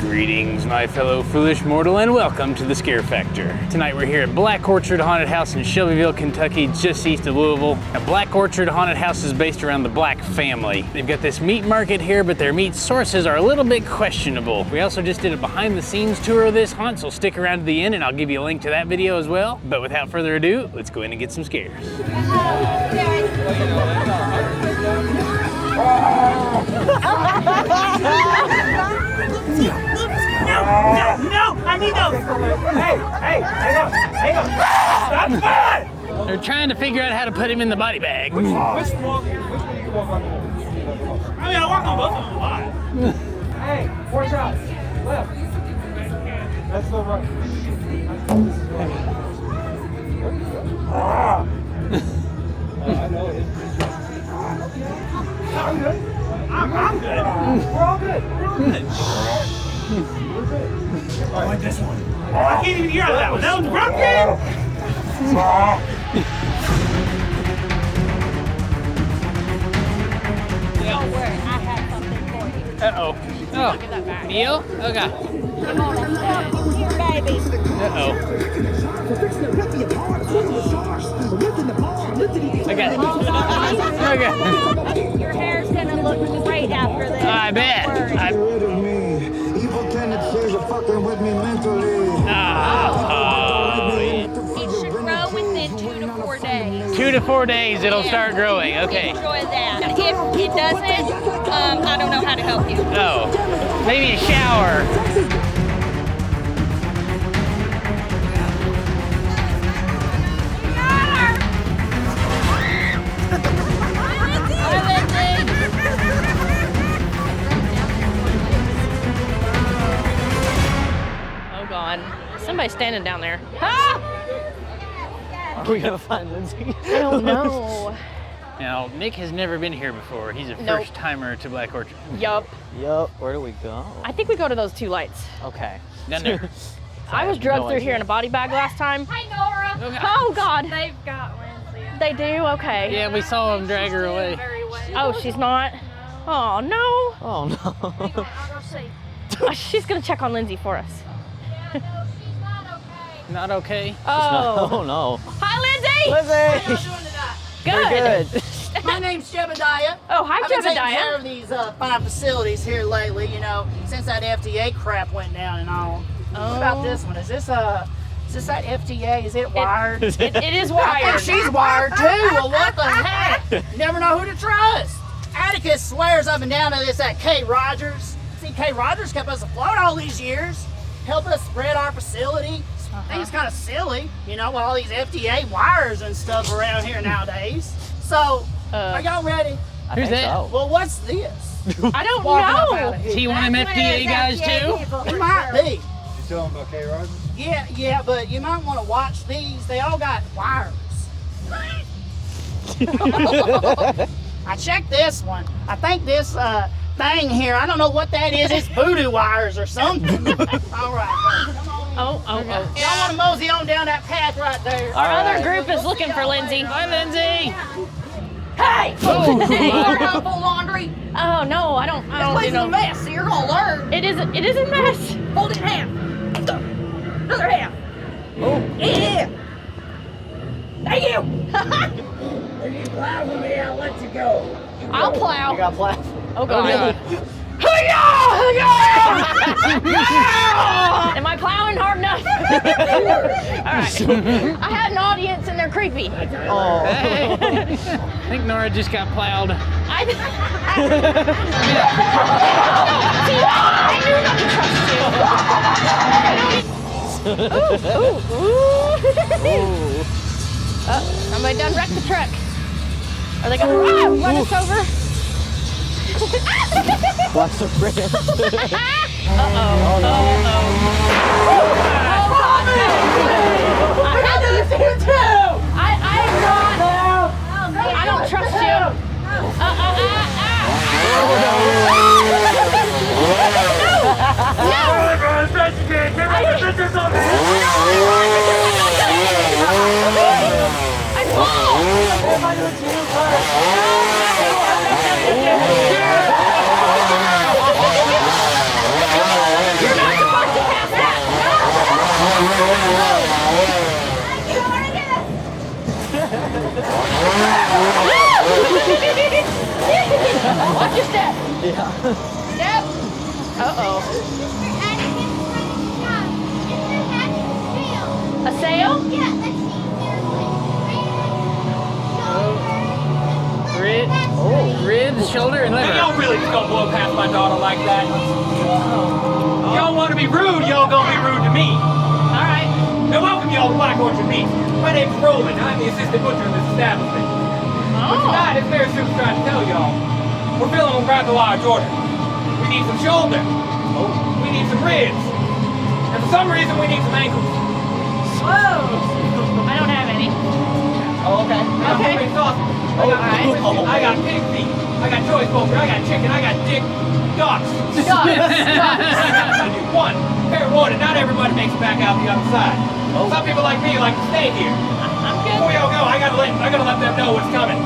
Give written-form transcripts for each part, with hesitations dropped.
Greetings, my fellow foolish mortal, and welcome to the Scare Factor. Tonight we're here at Black Orchard Haunted House in Shelbyville, Kentucky, just east of Louisville. Now, Black Orchard Haunted House is based around the Black family. They've got this meat market here, but their meat sources are a little bit questionable. We also just did a behind-the-scenes tour of this haunt, so stick around to the end and I'll give you a link to that video as well. But without further ado, let's go in and get some scares. No, I need those. Hey, hang on. Stop it! They're trying to figure out how to put him in the body bag. Which one do you walk on? I mean, I walk on both of them a lot. Hey, 4 shots. Left. That's the right. I know it. I'm good. I'm good. We're all good. I like this one. I can't even hear out of that one. That one's broken! Don't worry, I have something for you. Uh-oh. Oh, Neil? Okay. Come on, here, baby. Uh-oh. I got it. Okay. Your hair's gonna look great after this. I bet. It should grow within 2 to 4 days. 2 to 4 days it'll start growing. Okay. Enjoy that. If it doesn't, I don't know how to help you. Oh, maybe a shower. Oh God, somebody's standing down there. Ah! Are we gonna find Lindsay? I don't know. Now, Nick has never been here before. He's a Nope. first timer to Black Orchard. Yup. Yup. Where do we go? I think we go to those 2 lights. Okay. Down there. I was drugged through here in a body bag last time. Hi, Nora. Okay. Oh God. They've got Lindsay. They do? Okay. Yeah, we saw him drag her away. Very well. Oh, she's not? Oh no. Oh no. I'll go see. She's gonna check on Lindsay for us. Not okay? Oh. Oh no. Hi, Lindsay. Lindsay. Good. Good. My name's Jebediah. Oh, hi, I've been taking care Jebediah. of these fine facilities here lately, you know, since that FDA crap went down and all. What about this one? Is this that FDA? Is it wired? It is I think wired. she's wired too. Well, what the heck? Never know who to trust. Atticus swears up and down to this at K. Rogers. See, K. Rogers kept us afloat all these years, helped us spread our facility. I think it's kind of silly, you know, with all these FDA wires and stuff around here nowadays. So, are y'all ready? Who's that? So. Well, what's this? I don't Walking up out know. of here. Is he one of them FDA guys too? He might be. You telling about K. Rogers? Yeah, but you might want to watch these. They all got wires. I checked this one. I think this thing here, I don't know what that is. It's voodoo wires or something. All right, come on. Oh. Y'all want to mosey on down that path right there. Our other group is looking for Lindsay. Hi, Lindsay. Hey! You learn how to fold laundry? Oh no, I don't This place do is a no. mess, so you're gonna learn. It is a mess. Fold it in half. Another half. Oh, yeah. Thank you. If you plow for me, I'll let you go. I'll plow. I got flat. Oh God. God. Am I plowing hard enough? All right. I had an audience and they're creepy. Oh. Hey. I think Nora just got plowed. I knew not to trust you. Ooh. Somebody done wrecked the truck. Are they gonna run us over? Watch the brand. I don't trust you. You're Watch your step. Yeah. Step. Uh-oh. A sail? Ribs, shoulder, and Hey, liver. y'all really just gonna blow past my daughter like that? Y'all wanna be rude, y'all gonna be rude to me. All right. And welcome y'all to Black Orchard Meat. My name's Roland. I'm the assistant butcher in this establishment. But Oh. tonight, as Mayor Soup's trying to tell y'all, we're filling a rather large order. We need some shoulder. We need some ribs. And for some reason, we need some ankles. Whoa. I don't have any. Oh, okay. I got Okay. homemade sausage. I got Alright. brisket. I got pig feet. I got choice poultry. I got chicken. I got dick. Ducks. Ducks. I gotta do one. Fair warning, not everybody makes it back out the other side. Some people like me like to stay here. I'm good. Before y'all go, I gotta let them know what's coming.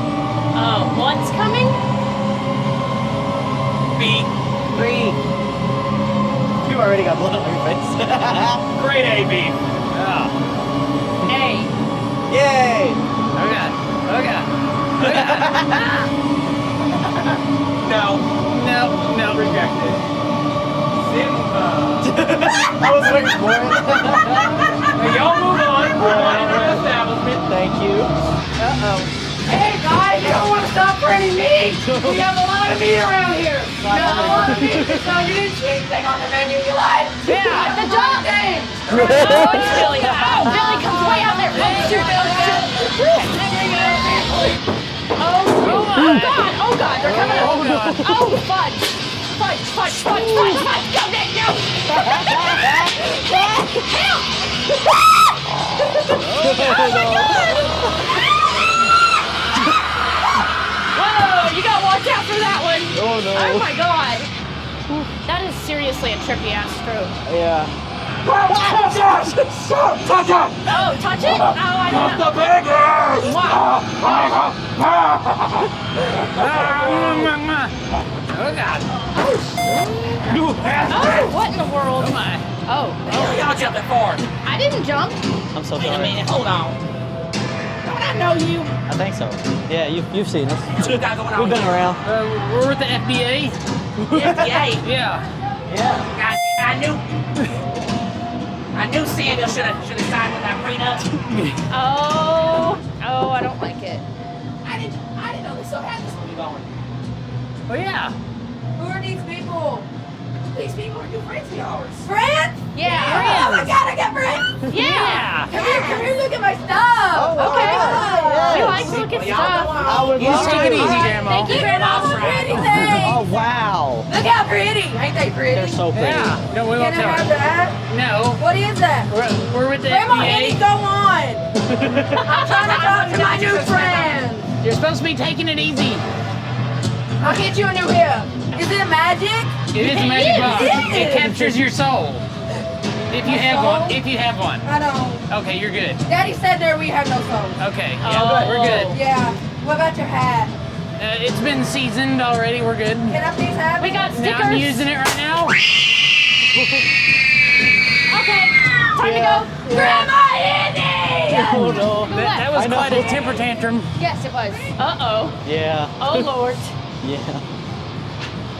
What's coming? B. You already got blood on your face. Grade A beef. A. Yay! Oh god. Oh god. No. No. Rejected. Simba. I was waiting for it. Now y'all move on. Move on into the establishment. Thank you. Hey guys, you don't want to stop for any meat. We have a lot of meat around here. We have a lot of meat. So you didn't see anything on the menu you like? Yeah, the dog. Thing. Oh, it's Billy. Oh, Billy comes way out there. Oh, shoot, Billy. Oh, God. Oh, God. They're coming up. Oh, fudge. Fudge. Go, Nick, go. Help. Whoa, you gotta watch out for that one. Oh no. Oh, my God. That is seriously a trippy ass stroke. Yeah. Oh, touch it? Oh, I don't know. Wow. Oh god. Oh, what in the world? Oh, Y'all jumping forward. I didn't jump. I'm so Wait a sorry. minute, hold on. Don't I know you? I think so. Yeah, you've seen us. What you got going on? We've been around. We're with the FBA. Yeah. Yeah. God, I knew Samuel should have signed with that prenup. Oh, I don't like it. I didn't know they still had this movie going. Oh yeah. Who are these people? These people are good friends of yours. Friends? Yeah. Oh my God, I got friends. Yeah. Come here, look at my stuff. Okay. Yes. We like to look at stuff. I would You just love take it to. easy, Grandma. Thank you, Grandma. All the pretty things. Oh wow. Look how pretty. Ain't they pretty? They're so pretty. Yeah. No, we won't Can I tell have her. that? No. What is that? We're with the Grandma, Annie, FBA. go on. I'm trying to talk to my new friends. You're supposed to be taking it easy. I'll get you a new hip. Is it magic? It is a magic box. It It is. captures your soul. If you have one. If you have one. I don't. Okay, you're good. Daddy said there we have no souls. Okay. Oh. Yeah, we're good. Yeah. What about your hat? It's been seasoned already. We're good. Can I please have We it? got Now I'm stickers. using it right now. Okay, time to go. Grandma Annie! Oh no. That was I know. quite a temper tantrum. Yes, it was. Uh-oh. Yeah. Oh, Lord. Yeah.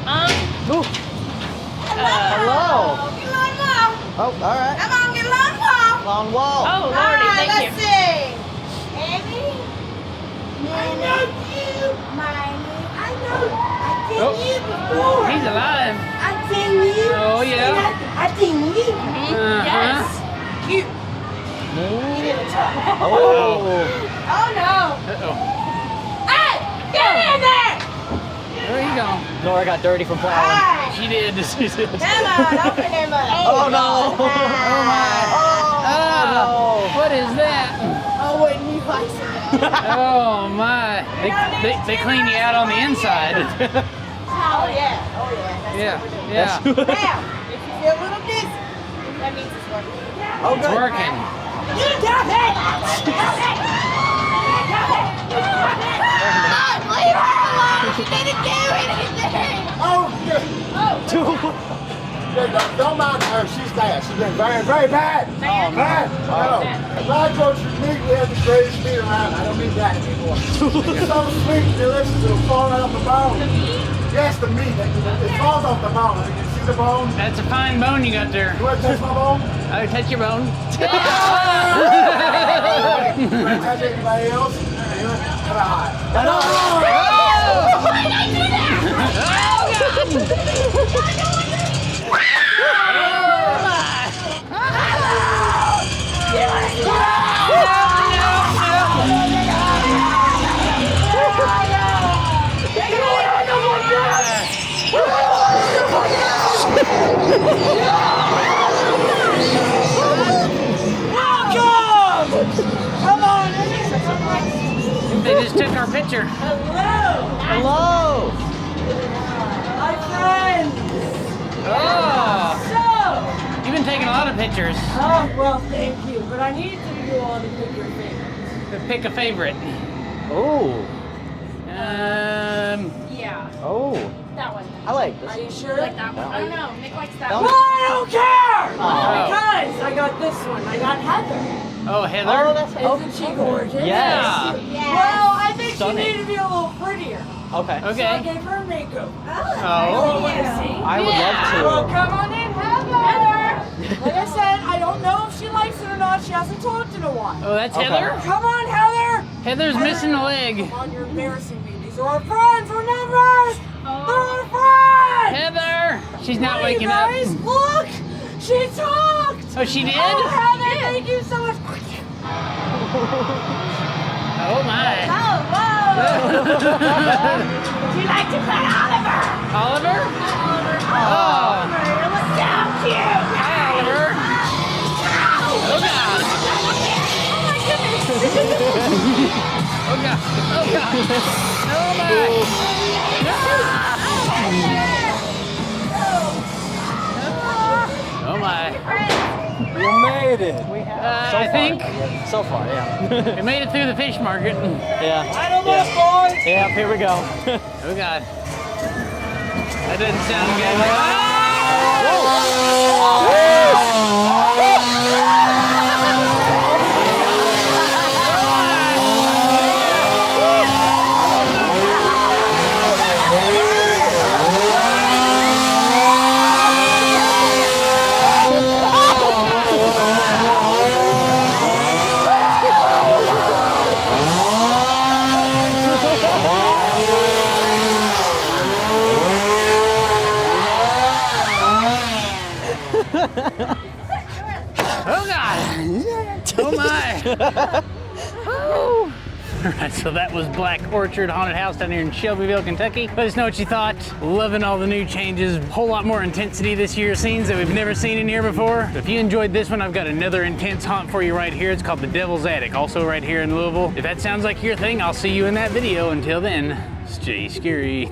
Um, Hello. Get along, Mom. Oh, all right. Come on, get along, Mom. Long wall. oh, All Lordy, right, thank let's you. sing. Annie? I know you. Miney. I know. I've seen Oh. you before. He's alive. I've seen you. Oh, yeah. I've seen you. Yes. Cute. Oh. Oh, no. Uh-oh. Hey, get in there. There you go. Nora got dirty from plowing. Hi. She did. She did. Come on, open him up. Oh no. Oh my. Oh What is that? Oh, wouldn't you like some? Oh my. They clean you out on the inside. Oh, yeah. Oh, yeah. Yeah. no. Yeah. Now, if you feel a little dizzy, that means it's working. Oh It's good. working. You got it! Leave her alone! She didn't do anything! Don't mind her, she's bad. She's been very, very bad. Bad. No. Black Orchard meat, we have the greatest meat around. I don't need that anymore. It's so sweet and delicious, it'll fall out of the bone. Yes, the meat. It falls off the bone. You see the bone? That's a fine bone you got there. You want to touch my bone? Oh, touch your bone. You want to touch anybody else? You want to try. Come on! They just took our picture. Hello. My friend! Oh, So! you've been taking a lot of pictures. Oh, well, thank you. But I need you all to pick your favorite. Pick a favorite. Oh. Yeah, Oh. that one. I like Are this. you sure? Like that one. I don't know. Nick likes that That one. Well, I don't care! Oh. Because I got this one. I got Heather. Oh, Heather. Oh, that's Isn't she gorgeous? Yeah. Well, I think Stunning. she needed to be a little prettier. Okay. So I Okay. gave her a makeover. Oh. Want to see? I would Well, love come on in, Heather. Like I said, I don't know if she likes it or not. She hasn't talked in a while. Oh, that's Okay. Heather? Come on, Heather. Heather's missing a leg. Come on, you're embarrassing me. These are our friends. Remember? They're our friends. Heather! She's not Hey, waking up. guys, look. She talked. Oh, she did? Oh, Heather, thank you so much. Oh my. Oh, whoa. Would you like to pet Oliver? Oliver? Oh. It was so cute. Hi, Oliver. Oh God. Oh my goodness. Oh God. Oh God. Oh my. Oh my. You made it. We have. I think So far, yeah. we made it through the fish market. Yeah. Idle left, boys. Yeah, here we go. Oh God. That doesn't sound good. Oh God! Oh my! Oh. Alright, so that was Black Orchard Haunted House down here in Shelbyville, Kentucky. Let us know what you thought. Loving all the new changes. A whole lot more intensity this year, scenes that we've never seen in here before. If you enjoyed this one, I've got another intense haunt for you right here. It's called The Devil's Attic, also right here in Louisville. If that sounds like your thing, I'll see you in that video. Until then, stay scary.